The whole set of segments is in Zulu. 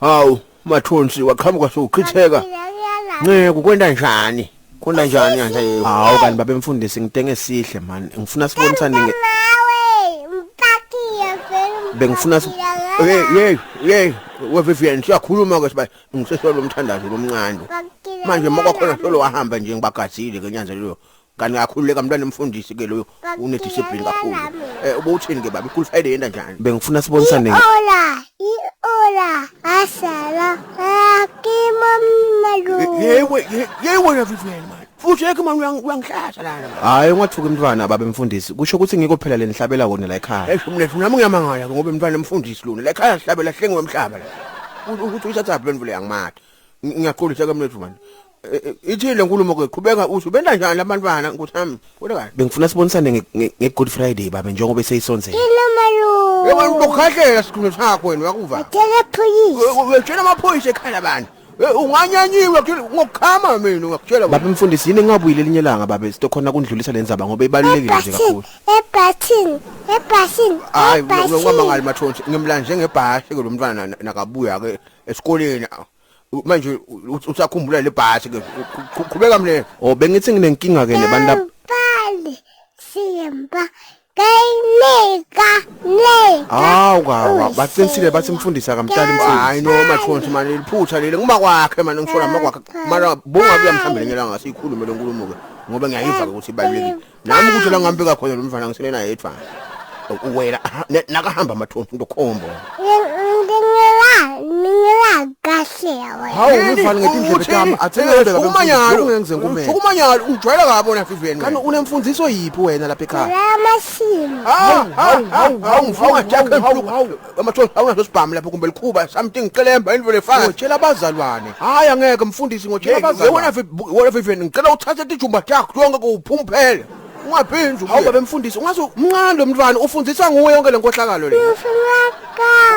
Hawu mathonsi wakhamba kwasuchitheka. Kukwenda njani? Kwenda njani manje? Hawu kanti babe mfundisi ngidenge sihle man. Ngifuna sibonisane nawe mpakiya vele. Bengifuna Hey, weVivian siyakhuluma ke siba ngisesolo lomthandazo lomncane. Manje makwakhona solo wahamba nje ngibagazile ke nyanzelelo. Kanti ngakhululeka mntwana emfundisi ke loyo unediscipline kakhulu. Ubuthini ke baba iCool Friday yenda njani? bengifuna sibonisane. Ola asala akima malu. Wena Vivian man. Futhi eke man uyangihlasa lana. Hayi ungathuka umntwana babe mfundisi. Kusho ukuthi ngikho phela le nihlabela wona la ekhaya. Mlethu nami ngiyamangala ngoba umntwana emfundisi lona la ekhaya sihlabela hlenge wemhlaba la. Ukuthi uyithatha phela mvule yangimatha. Ngiyaqolisa ke mlethu man. Ithile nkulumo ke qhubeka uthi benda njani labantwana ngikuthami kodwa kahle Bengifuna sibonisane ngeGood Friday babe njengoba eseyisonzela. Malu. Yebo ukukhahlela sikhulu sakho wena uyakuva. Tele police. Wetshela amaphoyisa ekhaya abantu. Unganyanyiwe ngokukhama mina ngakutshela Babe mfundisi yini ngingabuyile elinye langa babe sitokhona kundlulisa lenzaba ngoba ibalulekile nje kakhulu. Ebhathini. Hayi ngokumangali mathonsi ngimlanje ngebhasi ke lo mntwana nakabuya ke esikoleni manje usakhumbula le bhasi ke qhubeka mle. Bengithi nginenkinga ke nebantu Bali simba kayineka le. Hawu baqinisile bathi mfundisa kamhlali mfundisi. Hayi no mathonsi manje liphutha leli nguma kwakhe manje ngisola makwakhe mara bonga buya mhlambele ngelanga sikhulume le nkulumo ke ngoba ngiyayiva ke ukuthi ibalulekile nami ukuthi la ngihambeka khona lo mfana ngiselena yedwa wena nakahamba mathonsi ndokhombo. Ningela kahle wena. Hawu ngifana ngetindlebe zami athengele umanyalo ungenze ngumele. Umanyalo ungijwayela kabi wena Vivian. Kanti unemfundiso yiphi wena lapha ekhaya? Lamasimo. Hawu ngifuna jakhe amathonsi awunasibhamu lapho kumbe likhuba something qelemba indvele fast. Ngitshela abazalwane. Hayi angeke mfundisi ngotshela abazalwane. Wena Vivian ngicela uthathe ijumba yakho lonke kuphumphele. Ungaphinzi Hawu babe mfundisi ungaze umncane lo mntwana ufundisa nguwe yonke lenkohlakalo le.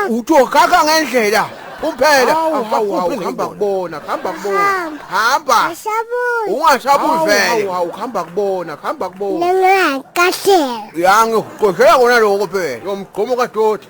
Utho kaka ngendlela umphela hamba kubona hamba ungashabu vele hamba kubona Ningela kahle. yangi qoshela kona lokho phela yomgqomo kaDoti.